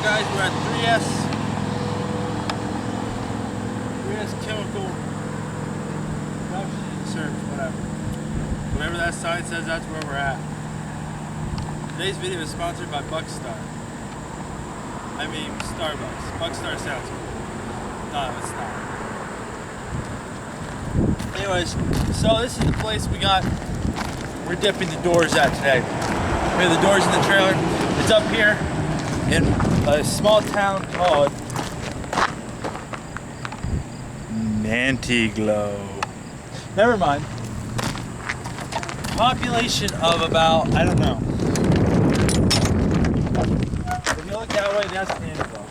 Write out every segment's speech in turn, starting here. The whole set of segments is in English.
guys, we're at 3S Chemical Production Service, whatever. Whatever that sign says, that's where we're at. Today's video is sponsored by Buckstar. I mean Starbucks. Buckstar sounds cool. No, it's not. Anyways, so this is the place we're dipping the doors at today. We have the doors in the trailer. It's up here in a small town called Mantiglow. Never mind. Population of about, I don't know. If you look that way, that's Mantiglow.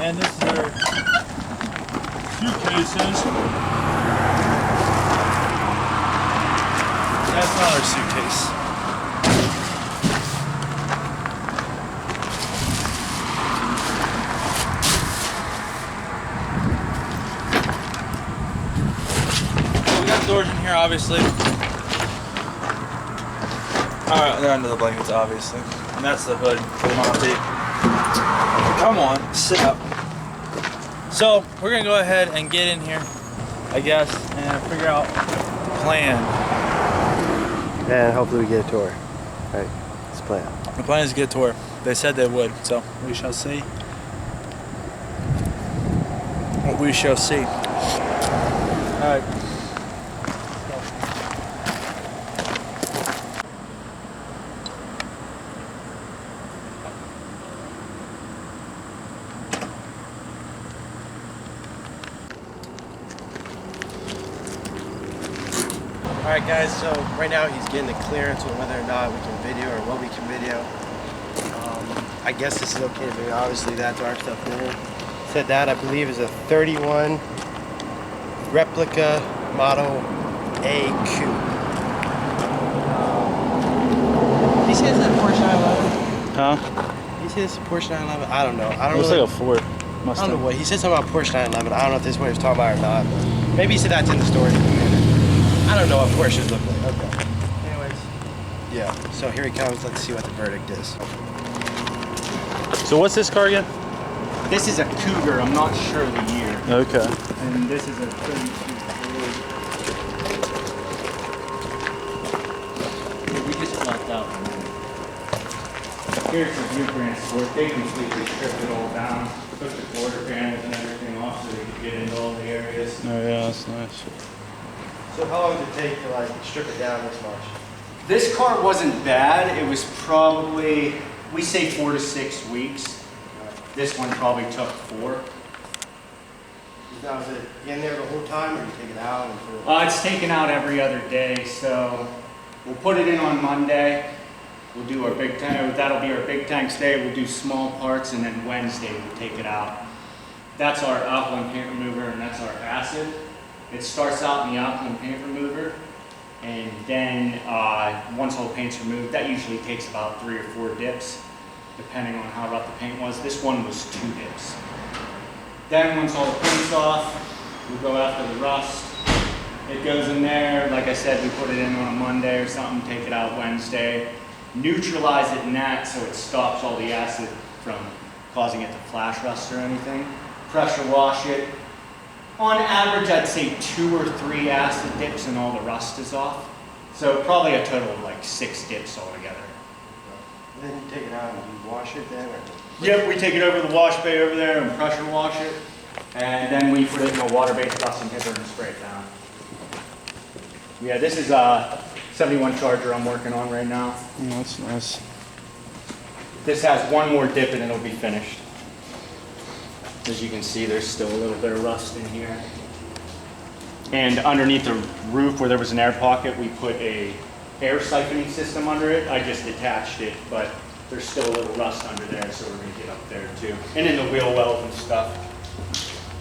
And this is their suitcases. That's not our suitcase. We got doors in here, obviously. Alright, they're under the blankets, obviously. And that's the hood for the Monty. Come on, sit up. So, we're gonna go ahead and get in here, I guess, and figure out the plan. And hopefully we get a tour. Alright, let's play out. The plan is to get a tour. They said they would, so we shall see. We shall see. Alright. Alright guys, so right now he's getting the clearance on whether or not we can video or what we can video. I guess this is okay to video. Obviously that dark stuff there. Said that I believe is a 31 replica Model A Coupe. He says that Porsche 911. Huh? He says Porsche 911. I don't know. I don't Looks really, like a Ford I Mustang. don't know what he said something about Porsche 911. I don't know if this is what he was talking about or not. But maybe he said that's in the story. I don't know what Porsches look like. Okay. Anyways. Yeah. So here he comes. Let's see what the verdict is. So what's this car again? This is a Cougar, I'm not sure the year. Okay. And this is a 32 Ford. We just left out one. Here's the blueprints where they completely stripped it all down, took the quarter panels and everything off so they could get into all the areas. Oh yeah, that's nice. So how long did it take to like strip it down this much? This car wasn't bad, it was probably, we say 4 to 6 weeks. This one probably took 4. Now is it in there the whole time or you take it out? And put it... It's taken out every other day, so we'll put it in on Monday. We'll do our big tank, that'll be our big tanks day. We'll do small parts and then Wednesday we'll take it out. That's our alkaline paint remover and that's our acid. It starts out in the alkaline paint remover and then once all the paint's removed, that usually takes about 3 or 4 dips depending on how rough the paint was. This one was 2 dips. Then once all the paint's off, we go after the rust. It goes in there, like I said, we put it in on a Monday or something, take it out Wednesday, neutralize it in that so it stops all the acid from causing it to flash rust or anything. Pressure wash it. On average, I'd say 2 or 3 acid dips and all the rust is off. So probably a total of like 6 dips altogether. And then you take it out and you wash it then? Or... Yep, we take it over to the wash bay over there and pressure wash it. And then we put it in a water-based rust inhibitor and spray it down. Yeah, this is a 71 Charger I'm working on right now. Oh, that's nice. This has 1 more dip and it'll be finished. As you can see, there's still a little bit of rust in here. And underneath the roof where there was an air pocket, we put a air siphoning system under it. I just detached it, but there's still a little rust under there, so we're gonna get up there too. And in the wheel wells and stuff.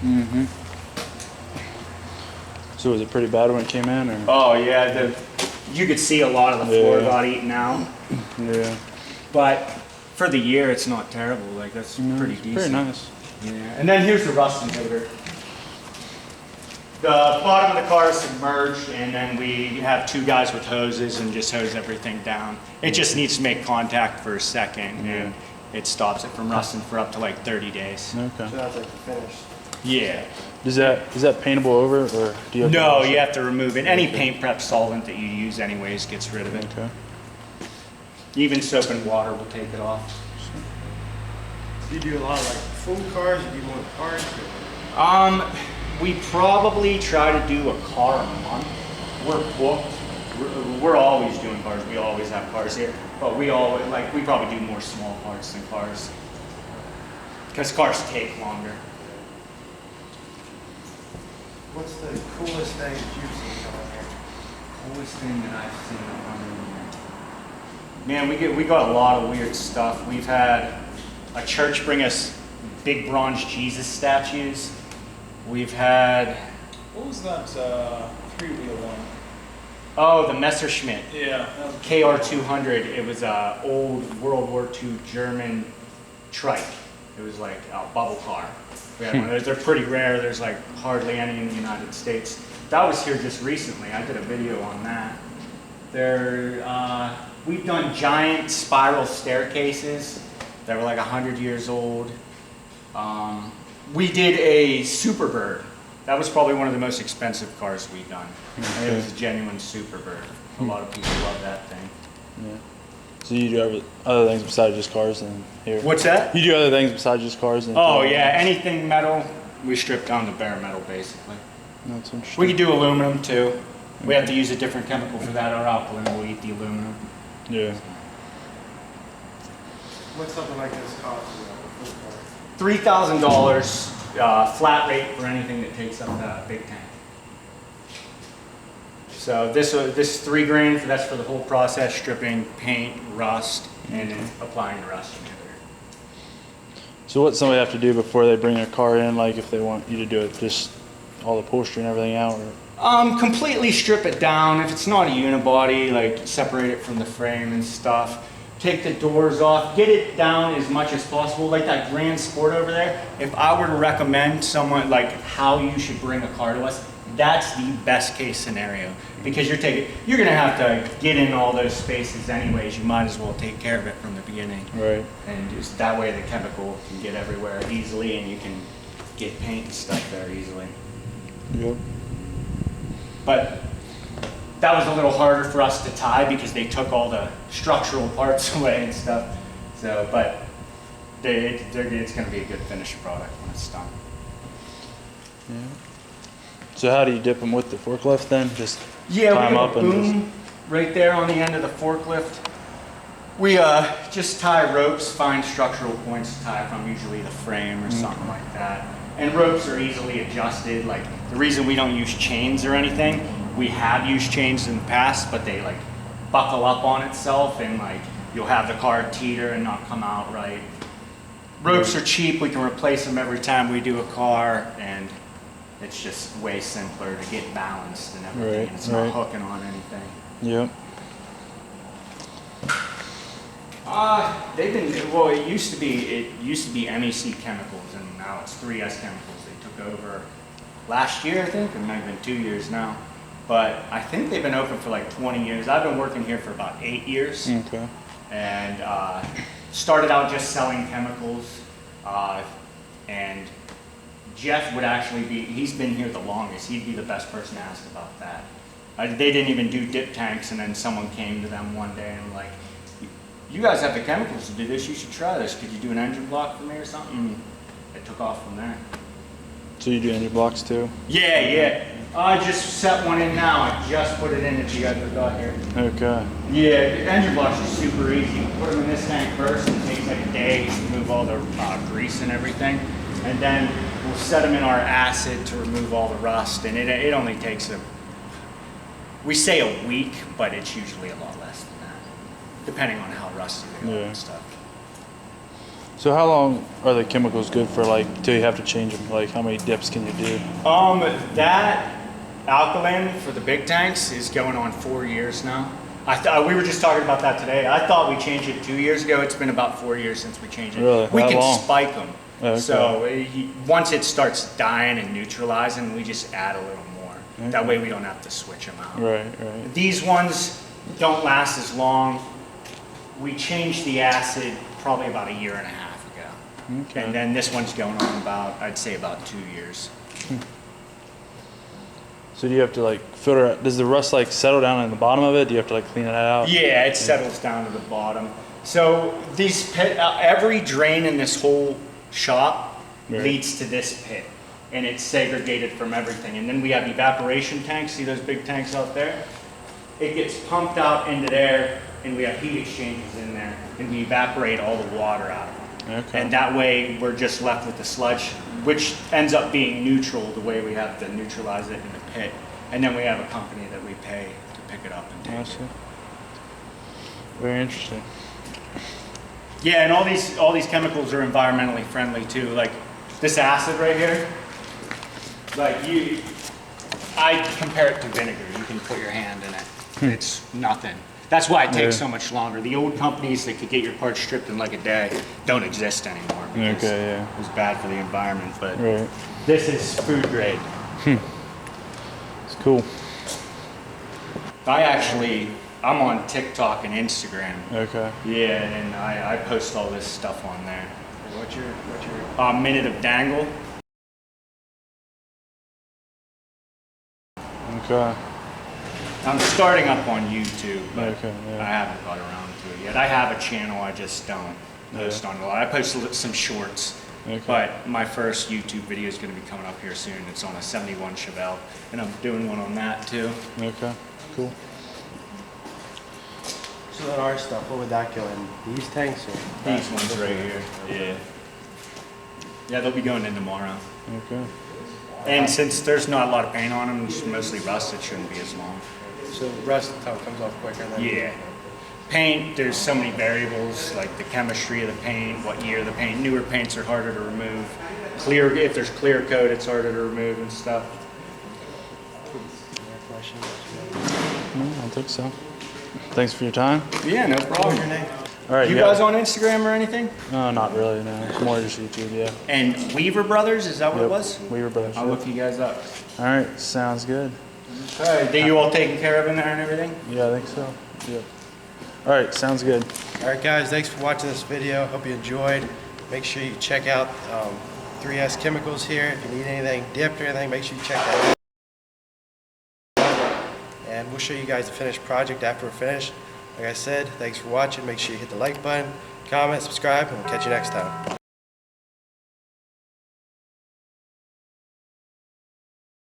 Mm-hmm. So was it pretty bad when it came in, or? Oh yeah, you could see a lot of the floor got eaten out. Yeah. But for the year, it's not terrible. Like that's pretty decent. Pretty nice. Yeah. And then here's the rust inhibitor. The bottom of the car is submerged, and then we have 2 guys with hoses and just hose everything down. It just needs to make contact for a second, and it stops it from rusting for up to like 30 days. Okay. So that's like the finish. Yeah. Is that paintable over, or do you have to No, wash it? you have to remove it. Any paint prep solvent that you use anyways gets rid of it. Okay. Even soap and water will take it off. Do you do a lot of like full cars, or do you do more parts? We probably try to do a car a month. We're booked. We're always doing cars. We always have cars here, but we probably do more small parts than cars because cars take longer. What's the coolest thing that you've seen on here? Coolest thing that I've seen on here. Man, we got a lot of weird stuff. We've had a church bring us big bronze Jesus statues. We've had, What was that 3-wheel one? oh, the Messerschmitt Yeah. KR200. It was a old World War II German trike. It was like a bubble car. We had one of those. They're pretty rare. There's like hardly any in the United States. That was here just recently. I did a video on that. We've done giant spiral staircases that were like 100 years old. We did a Superbird. That was probably one of the most expensive cars we've done. And it was a genuine Superbird. A lot of people love that thing. Yeah. So you do other things besides just cars than here? What's that? You do other things besides just cars than Oh yeah, anything metal, we strip down to bare metal basically. That's interesting. We could do aluminum too. We have to use a different chemical for that. Our alkaline will eat the aluminum. Yeah. What's something like this cost? A full car? $3,000 flat rate for anything that takes up that big tank. So this is $3 grand. That's for the whole process: stripping, paint, rust, and then applying the rust together. So what somebody have to do before they bring a car in? Like if they want you to do it, just all the upholstery and everything out, or? Completely strip it down. If it's not a unibody, like separate it from the frame and stuff. Take the doors off, get it down as much as possible. Like that Grand Sport over there, if I were to recommend someone like how you should bring a car to us, that's the best case scenario. Because you're gonna have to get in all those spaces anyways. You might as well take care of it from the beginning. Right. And just that way the chemical can get everywhere easily and you can get paint and stuff there easily. Yep. But that was a little harder for us to tie because they took all the structural parts away and stuff. So, but it's going to be a good finished product when it's done. Yeah. So how do you dip them with the forklift then? Just Yeah, tie we 'em have up a and boom right there on the end of the forklift. We just tie ropes, find structural points to tie from, usually the frame or something like that. And ropes are easily adjusted. Like the reason we don't use chains or anything, we have used chains in the past, but they like buckle up on itself and like you'll have the car teeter and not come out right. Ropes are cheap. We can replace them every time we do a car, and it's just way simpler to get balanced and everything. Right, It's not right. hooking on anything. Yep. It used to be MEC Chemicals, and now it's 3S Chemicals. They took over last year, I think. It might have been 2 years now. But I think they've been open for like 20 years. I've been working here for about 8 years. Okay. And started out just selling chemicals. And Jeff would actually he's been here the longest. He'd be the best person to ask about that. They didn't even do dip tanks, and then someone came to them one day and like, you guys have the chemicals to do this, you should try this. Could you do an engine block for me or something? It took off from there. So you do engine blocks too? Yeah. I just set one in now. I just put it in if you guys forgot here. Okay. Yeah, the engine blocks are super easy. Put them in this tank first. It takes like a day to remove all the grease and everything. And then we'll set them in our acid to remove all the rust. And it only takes we say a week, but it's usually a lot less than that, depending on how rusty they are and stuff. So how long are the chemicals good for, like, till you have to change them? Like, how many dips can you do? That alkaline for the big tanks is going on 4 years now. We were just talking about that today. I thought we changed it 2 years ago. It's been about 4 years since we changed it. Really? We That can long? spike them. Okay. So once it starts dying and neutralizing, we just add a little more. Okay. That way we don't have to switch them out. Right. These ones don't last as long. We changed the acid probably about 1.5 years ago. Okay. And then this one's going on about, I'd say about 2 years. So do you have to like filter it? Does the rust like settle down in the bottom of it? Do you have to like clean it out? Yeah, it settles down to the bottom. So these pit, every drain in this whole shop Right. leads to this pit, and it's segregated from everything. And then we have evaporation tanks. See those big tanks out there? It gets pumped out into there, and we have heat exchangers in there, and we evaporate all the water out of them. Okay. And that way, we're just left with the sludge, which ends up being neutral the way we have to neutralize it in the pit. And then we have a company that we pay to pick it up and take I it. see. Very interesting. Yeah, and all these chemicals are environmentally friendly too. Like this acid right here, I compare it to vinegar. You can put your hand in it. It's nothing. That's why it takes Yeah. so much longer. The old companies that could get your parts stripped in like a day don't exist anymore because Okay, yeah. it was bad for the environment. But Right. this is food grade. It's cool. I'm on TikTok and Instagram. Okay. Yeah, and I post all this stuff on there. What's your Minute of Dangle. Okay. I'm starting up on YouTube, but Okay, yeah. I haven't got around to it yet. I have a channel, I just don't post on a lot. I post some shorts, Okay. but my first YouTube video is going to be coming up here soon. It's on a 71 Chevelle, and I'm doing one on that too. Okay. Cool. So then our stuff, what would that go in? These tanks or? These ones right here. Yeah. Yeah, they'll be going in tomorrow. Okay. And since there's not a lot of paint on them, it's mostly rust, it shouldn't be as long. So rust comes off quicker than. Yeah. Paint, there's so many variables, like the chemistry of the paint, what year the paint. Newer paints are harder to remove. Clear, if there's clear coat, it's harder to remove and stuff. No, I don't think so. Thanks for your time. Yeah, no What's problem. your name? All right. You yeah. guys on Instagram or anything? No, not really. No, it's more just YouTube. Yeah. And Weaver Brothers, is that what it Yep. was? Weaver Brothers. I'll look you guys up. All right. Sounds good. All right, are you all taken care of in there and everything? Yeah, I think so. Yep. All right. Sounds good. All right, guys, thanks for watching this video. Hope you enjoyed. Make sure you check out 3S Chemicals here. If you need anything dipped or anything, make sure you check that out. And we'll show you guys the finished project after we're finished. Like I said, thanks for watching. Make sure you hit the like button, comment, subscribe, and we'll catch you next time.